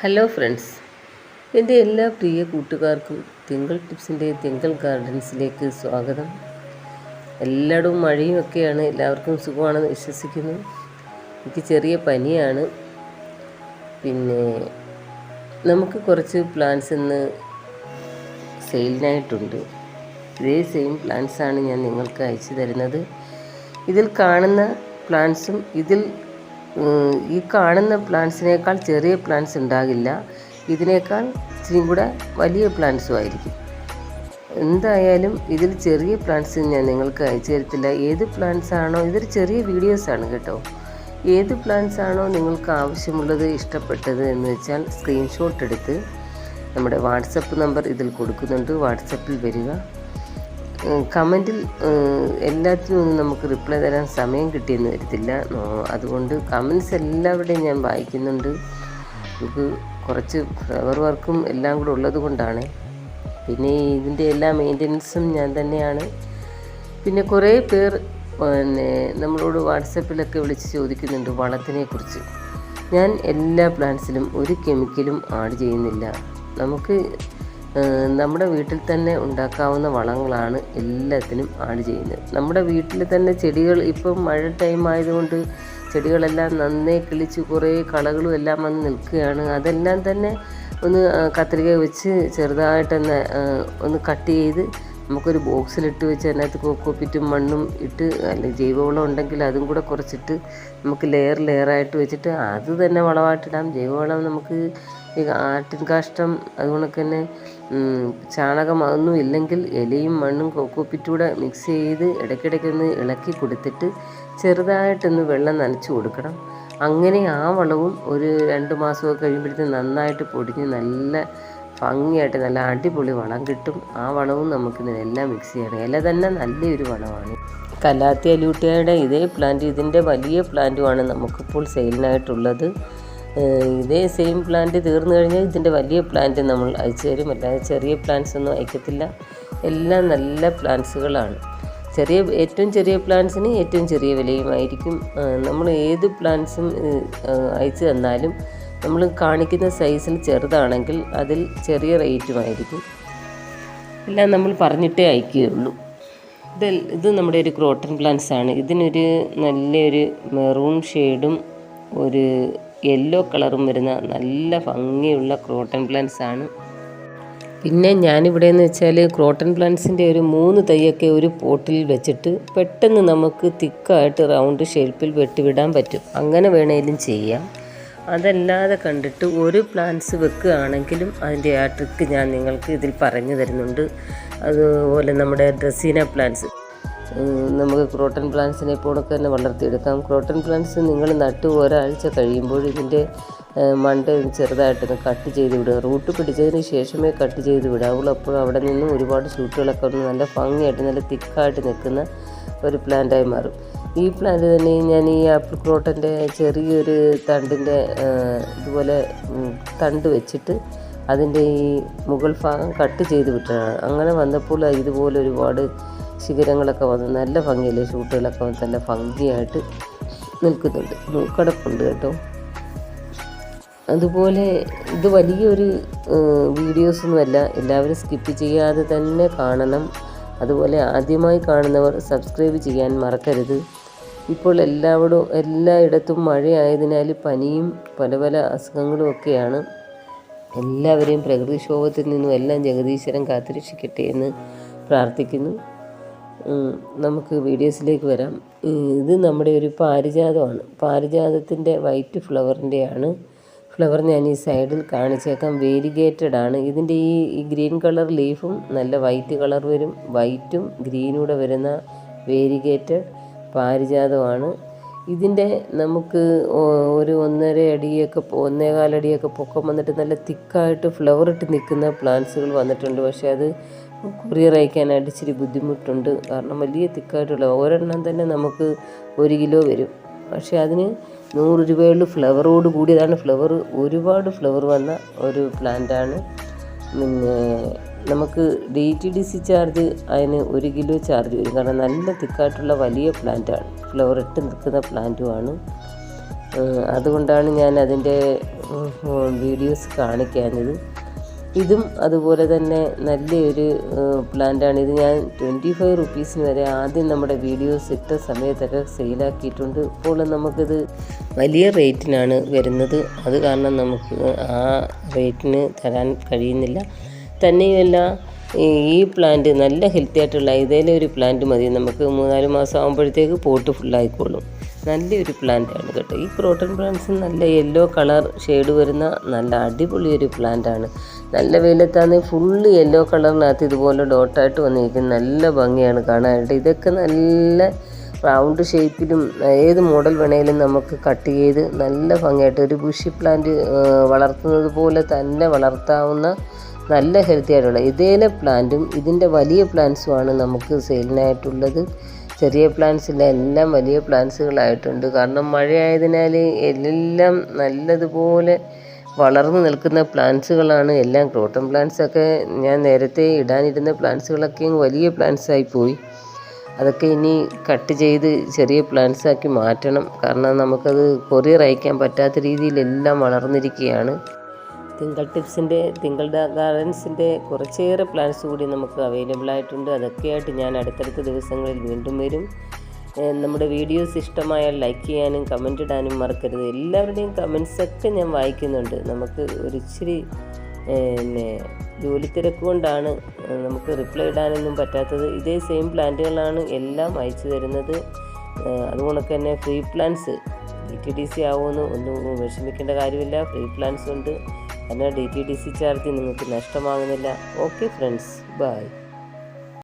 Hello friends, എൻ്റെ എല്ലാ പ്രിയ കൂട്ടുകാർക്കും തിങ്കൾ ടിപ്സിൻ്റെ തിങ്കൾ ഗാർഡൻസിലേക്ക് സ്വാഗതം. എല്ലായിടവും മഴയും ഒക്കെയാണ്, എല്ലാവർക്കും സുഖമാണെന്ന് വിശ്വസിക്കുന്നു. എനിക്ക് ചെറിയ പനിയാണ്. പിന്നെ നമുക്ക് കുറച്ച് പ്ലാന്റ്സ് ഇന്ന് സെയിലിനായിട്ടുണ്ട്. ഇതേ സെയിം പ്ലാന്റ്സാണ് ഞാൻ നിങ്ങൾക്ക് അയച്ചു തരുന്നത്. ഇതിൽ കാണുന്ന പ്ലാന്റ്സും ഈ കാണുന്ന പ്ലാന്റ്സിനേക്കാൾ ചെറിയ പ്ലാന്റ്സ് ഉണ്ടാകില്ല. ഇതിനേക്കാൾ ഇച്ചിരി കൂടെ വലിയ പ്ലാന്റ്സും ആയിരിക്കും. എന്തായാലും ഇതിൽ ചെറിയ പ്ലാന്റ്സ് ഞാൻ നിങ്ങൾക്ക് അയച്ചു തരത്തില്ല. ഏത് പ്ലാന്റ്സ് ആണോ, ഇതൊരു ചെറിയ വീഡിയോസാണ് കേട്ടോ. ഏത് പ്ലാന്റ്സ് ആണോ നിങ്ങൾക്ക് ആവശ്യമുള്ളത്, ഇഷ്ടപ്പെട്ടത് എന്ന് വെച്ചാൽ സ്ക്രീൻഷോട്ട് എടുത്ത് നമ്മുടെ വാട്സപ്പ് നമ്പർ ഇതിൽ കൊടുക്കുന്നുണ്ട്. വാട്സപ്പിൽ വരിക. കമൻറ്റിൽ എല്ലാത്തിനും ഒന്നും നമുക്ക് റിപ്ലൈ തരാൻ സമയം കിട്ടിയെന്ന് വരത്തില്ല. അതുകൊണ്ട് കമൻറ്റ്സ് എല്ലാവരുടെയും ഞാൻ വായിക്കുന്നുണ്ട്. നമുക്ക് കുറച്ച് ഫ്ലവർ വർക്കും എല്ലാം കൂടെ ഉള്ളത് കൊണ്ടാണ്. പിന്നെ ഇതിൻ്റെ എല്ലാ മെയിൻ്റനൻസും ഞാൻ തന്നെയാണ്. പിന്നെ കുറേ പേർ നമ്മളോട് വാട്സപ്പിലൊക്കെ വിളിച്ച് ചോദിക്കുന്നുണ്ട് വളത്തിനെക്കുറിച്ച്. ഞാൻ എല്ലാ പ്ലാന്റ്സിലും ഒരു കെമിക്കലും ആഡ് ചെയ്യുന്നില്ല. നമുക്ക് നമ്മുടെ വീട്ടിൽ തന്നെ ഉണ്ടാക്കാവുന്ന വളങ്ങളാണ് എല്ലാത്തിനും ആഡ് ചെയ്യുന്നത്. നമ്മുടെ വീട്ടിൽ തന്നെ ചെടികൾ, ഇപ്പം മഴ ടൈം ആയതുകൊണ്ട് ചെടികളെല്ലാം നന്നേ കിളിച്ച് കുറേ കളകളും എല്ലാം വന്ന് നിൽക്കുകയാണ്. അതെല്ലാം തന്നെ ഒന്ന് കത്രിക വെച്ച് ചെറുതായിട്ടൊന്ന് ഒന്ന് കട്ട് ചെയ്ത് നമുക്കൊരു ബോക്സിലിട്ട് വെച്ച് അതിനകത്ത് കോക്കോപ്പിറ്റും മണ്ണും ഇട്ട്, അല്ലെങ്കിൽ ജൈവവളം ഉണ്ടെങ്കിൽ അതും കൂടെ കുറച്ചിട്ട് നമുക്ക് ലെയറായിട്ട് വെച്ചിട്ട് അത് തന്നെ വളമായിട്ടിടാം. ജൈവവളം നമുക്ക് ഈ ആട്ടിൻ കാഷ്ടം, അതുകൊണ്ടൊക്കെ തന്നെ ചാണകം അതൊന്നും ഇല്ലെങ്കിൽ ഇലയും മണ്ണും കോക്കോപ്പിറ്റൂടെ മിക്സ് ചെയ്ത് ഇടയ്ക്കിടയ്ക്കൊന്ന് ഇളക്കി കൊടുത്തിട്ട് ചെറുതായിട്ടൊന്ന് വെള്ളം നനച്ച് കൊടുക്കണം. അങ്ങനെ ആ വളവും ഒരു 2 മാസമൊക്കെ കഴിയുമ്പോഴത്തേക്കും നന്നായിട്ട് പൊടിഞ്ഞ് നല്ല ഭംഗിയായിട്ട് നല്ല അടിപൊളി വളം കിട്ടും. ആ വളവും നമുക്കിതിനെല്ലാം മിക്സ് ചെയ്യണം. ഇല തന്നെ നല്ലൊരു വളമാണ്. കലാത്തിയ ലൂട്ടിയയുടെ ഇതേ പ്ലാന്റ്, ഇതിൻ്റെ വലിയ പ്ലാന്റുമാണ് നമുക്കിപ്പോൾ സെയിലിനായിട്ടുള്ളത്. ഇതേ സെയിം പ്ലാന്റ് തീർന്നു കഴിഞ്ഞാൽ ഇതിൻ്റെ വലിയ പ്ലാന്റ് നമ്മൾ അയച്ചു തരും. അല്ലാതെ ചെറിയ പ്ലാന്റ്സ് ഒന്നും അയക്കത്തില്ല. എല്ലാം നല്ല പ്ലാന്റ്സുകളാണ്. ഏറ്റവും ചെറിയ പ്ലാന്റ്സിന് ഏറ്റവും ചെറിയ വിലയുമായിരിക്കും. നമ്മൾ ഏത് പ്ലാന്റ്സും അയച്ചു തന്നാലും നമ്മൾ കാണിക്കുന്ന സൈസിൽ ചെറുതാണെങ്കിൽ അതിൽ ചെറിയ റേറ്റുമായിരിക്കും. എല്ലാം നമ്മൾ പറഞ്ഞിട്ടേ അയക്കുകയുള്ളൂ. ഇത് നമ്മുടെ ഒരു ക്രോട്ടൺ പ്ലാന്റ്സ് ആണ്. ഇതിനൊരു നല്ലൊരു മെറൂൺ ഷെയ്ഡും ഒരു യെല്ലോ കളറും വരുന്ന നല്ല ഭംഗിയുള്ള ക്രോട്ടൺ പ്ലാന്റ്സ് ആണ്. പിന്നെ ഞാനിവിടെയെന്ന് വെച്ചാൽ ക്രോട്ടൺ പ്ലാന്റ്സിൻ്റെ ഒരു 3 തൈയൊക്കെ ഒരു പോട്ടിൽ വെച്ചിട്ട് പെട്ടെന്ന് നമുക്ക് തിക്കായിട്ട് റൗണ്ട് ഷേപ്പിൽ വെട്ടിവിടാൻ പറ്റും. അങ്ങനെ വേണേലും ചെയ്യാം. അതല്ലാതെ കണ്ടിട്ട് ഒരു പ്ലാന്റ്സ് വെക്കുകയാണെങ്കിലും അതിൻ്റെ ആ ട്രിക്ക് ഞാൻ നിങ്ങൾക്ക് ഇതിൽ പറഞ്ഞു തരുന്നുണ്ട്. അതുപോലെ നമ്മുടെ ഡ്രസീന പ്ലാന്റ്സ്, നമുക്ക് ക്രോട്ടൺ പ്ലാന്റ്സിനെ പോലൊക്കെ തന്നെ വളർത്തിയെടുക്കാം. ക്രോട്ടൺ പ്ലാന്റ്സ് നിങ്ങൾ നട്ട് ഒരാഴ്ച കഴിയുമ്പോൾ ഇതിൻ്റെ മണ്ട ചെറുതായിട്ടൊന്ന് കട്ട് ചെയ്ത് വിടുക. റൂട്ട് പിടിച്ചതിന് ശേഷമേ കട്ട് ചെയ്ത് വിടാവുള്ളൂ. അപ്പോൾ അവിടെ നിന്നും ഒരുപാട് ഷൂട്ടുകളൊക്കെ ഒന്ന് നല്ല ഭംഗിയായിട്ട് നല്ല തിക്കായിട്ട് നിൽക്കുന്ന ഒരു പ്ലാന്റായി മാറും. ഈ പ്ലാന്റ് തന്നെ ഞാൻ ഈ ആപ്പിൾ ക്രോട്ടൻ്റെ ചെറിയൊരു തണ്ടിൻ്റെ ഇതുപോലെ തണ്ട് വെച്ചിട്ട് അതിൻ്റെ ഈ മുകൾ ഭാഗം കട്ട് ചെയ്ത് വിട്ടതാണ്. അങ്ങനെ വന്നപ്പോൾ ഇതുപോലെ ഒരുപാട് ശിഖരങ്ങളൊക്കെ വന്ന് നല്ല ഭംഗിയല്ലേ, ഷൂട്ടുകളൊക്കെ വന്ന് നല്ല ഭംഗിയായിട്ട് നിൽക്കുന്നുണ്ട്. മൂക്കടപ്പുണ്ട് കേട്ടോ. അതുപോലെ ഇത് വലിയൊരു വീഡിയോസൊന്നുമല്ല, എല്ലാവരും സ്കിപ്പ് ചെയ്യാതെ തന്നെ കാണണം. അതുപോലെ ആദ്യമായി കാണുന്നവർ സബ്സ്ക്രൈബ് ചെയ്യാൻ മറക്കരുത്. ഇപ്പോൾ എല്ലായിടത്തും മഴയായതിനാൽ പനിയും പല പല അസുഖങ്ങളും ഒക്കെയാണ്. എല്ലാവരെയും പ്രകൃതിക്ഷോഭത്തിൽ നിന്നും എല്ലാം ജഗദീശ്വരൻ കാത്തുരക്ഷിക്കട്ടെ എന്ന് പ്രാർത്ഥിക്കുന്നു. നമുക്ക് വീഡിയോസിലേക്ക് വരാം. ഇത് നമ്മുടെ ഒരു പാരിജാതമാണ്. പാരിജാതത്തിൻ്റെ വൈറ്റ് ഫ്ലവറിൻ്റെയാണ്. ഫ്ലവർ ഞാൻ ഈ സൈഡിൽ കാണിച്ചേക്കാം. വേരിഗേറ്റഡ് ആണ്. ഇതിൻ്റെ ഈ ഗ്രീൻ കളർ ലീഫും നല്ല വൈറ്റ് കളർ വരും. വൈറ്റും ഗ്രീനൂടെ വരുന്ന വേരിഗേറ്റഡ് പാരിജാതമാണ്. ഇതിൻ്റെ നമുക്ക് ഒരു 1.5 അടിയൊക്കെ പൊക്കം വന്നിട്ട് നല്ല തിക്കായിട്ട് ഫ്ലവർ ഇട്ട് നിൽക്കുന്ന പ്ലാന്റ്സുകൾ വന്നിട്ടുണ്ട്. പക്ഷേ അത് കൊറിയർ അയക്കാനായിട്ട് ഇച്ചിരി ബുദ്ധിമുട്ടുണ്ട്. കാരണം വലിയ തിക്കായിട്ടുള്ള ഒരെണ്ണം തന്നെ നമുക്ക് 1 കിലോ വരും. പക്ഷേ അതിന് 100 രൂപയുള്ള ഫ്ലവറോട് കൂടിയതാണ്. ഒരുപാട് ഫ്ലവർ വന്ന ഒരു പ്ലാന്റാണ്. പിന്നെ നമുക്ക് DTDC ചാർജ് അതിന് 1 കിലോ ചാർജ് വരും. കാരണം നല്ല തിക്കായിട്ടുള്ള വലിയ പ്ലാന്റാണ്. ഫ്ലവർ ഇട്ട് നിൽക്കുന്ന പ്ലാന്റുമാണ്. അതുകൊണ്ടാണ് ഞാൻ അതിൻ്റെ വീഡിയോസ് കാണിക്കാഞ്ഞത്. ഇതും അതുപോലെ തന്നെ നല്ലൊരു പ്ലാന്റാണ്. ഇത് ഞാൻ 25 റുപ്പീസിന് വരെ ആദ്യം നമ്മുടെ വീഡിയോസ് ഇട്ട സമയത്തൊക്കെ സെയിലാക്കിയിട്ടുണ്ട്. ഇപ്പോൾ നമുക്കിത് വലിയ റേറ്റിനാണ് വരുന്നത്. അത് കാരണം നമുക്ക് ആ റേറ്റിന് തരാൻ കഴിയുന്നില്ല. തന്നെയുമല്ല, ഈ പ്ലാന്റ് നല്ല ഹെൽത്തി ആയിട്ടുള്ള ഏതെങ്കിലും ഒരു പ്ലാന്റ് മതി. നമുക്ക് 3-4 മാസം ആകുമ്പോഴത്തേക്ക് പോട്ട് ഫുള്ളായിക്കോളും. നല്ലൊരു പ്ലാന്റാണ് കേട്ടോ. ഈ ക്രോട്ടൺ പ്ലാന്റ്സ് നല്ല യെല്ലോ കളർ ഷെയ്ഡ് വരുന്ന നല്ല അടിപൊളി ഒരു പ്ലാന്റാണ്. നല്ല വെയിലത്താണ് ഫുള്ള് യെല്ലോ കളറിനകത്ത് ഇതുപോലെ ഡോട്ടായിട്ട് വന്നിരിക്കുന്നത്. നല്ല ഭംഗിയാണ് കാണാനായിട്ട്. ഇതൊക്കെ നല്ല റൗണ്ട് ഷേപ്പിലും ഏത് മോഡൽ വേണമെങ്കിലും നമുക്ക് കട്ട് ചെയ്ത് നല്ല ഭംഗിയായിട്ട് ഒരു ബുഷി പ്ലാന്റ് വളർത്തുന്നത് പോലെ തന്നെ വളർത്താവുന്ന നല്ല ഹെൽത്തി ആയിട്ടുള്ള ഇതേലെ പ്ലാന്റും ഇതിൻ്റെ വലിയ പ്ലാന്റ്സുമാണ് നമുക്ക് സെയിലിനായിട്ടുള്ളത്. ചെറിയ പ്ലാന്റ്സില്ല, എല്ലാം വലിയ പ്ലാന്റ്സുകളായിട്ടുണ്ട്. കാരണം മഴയായതിനാൽ എല്ലാം നല്ലതുപോലെ വളർന്നു നിൽക്കുന്ന പ്ലാന്റ്സുകളാണ് എല്ലാം. ക്രോട്ടൺ പ്ലാന്റ്സൊക്കെ ഞാൻ നേരത്തെ ഇടാനിരുന്ന പ്ലാന്റ്സുകളൊക്കെ വലിയ പ്ലാന്റ്സായി പോയി. അതൊക്കെ ഇനി കട്ട് ചെയ്ത് ചെറിയ പ്ലാന്റ്സാക്കി മാറ്റണം. കാരണം നമുക്കത് കൊറിയർ അയക്കാൻ പറ്റാത്ത രീതിയിലെല്ലാം വളർന്നിരിക്കുകയാണ്. തിങ്കൾ ഗാർഡൻസിൻ്റെ കുറച്ചേറെ പ്ലാന്റ്സ് കൂടി നമുക്ക് അവൈലബിൾ ആയിട്ടുണ്ട്. അതൊക്കെയായിട്ട് ഞാൻ അടുത്തടുത്ത ദിവസങ്ങളിൽ വീണ്ടും വരും. നമ്മുടെ വീഡിയോസ് ഇഷ്ടമായാൽ ലൈക്ക് ചെയ്യാനും കമൻ്റ് ഇടാനും മറക്കരുത്. എല്ലാവരുടെയും കമൻസൊക്കെ ഞാൻ വായിക്കുന്നുണ്ട്. നമുക്ക് ഒരിച്ചിരി ജോലി തിരക്ക് കൊണ്ടാണ് നമുക്ക് റിപ്ലൈ ഇടാനൊന്നും പറ്റാത്തത്. ഇതേ സെയിം പ്ലാന്റുകളാണ് എല്ലാം അയച്ചു തരുന്നത്. അതുകൊണ്ടൊക്കെ തന്നെ ഫ്രീ പ്ലാന്റ്സ് DTDC ആവുമെന്ന് ഒന്നും വിഷമിക്കേണ്ട കാര്യമില്ല. ഫ്രീ പ്ലാന്റ്സ് ഉണ്ട്. എന്നാൽ DTDC ചാർജ് നിങ്ങൾക്ക് നഷ്ടമാകുന്നില്ല. Okay friends, by.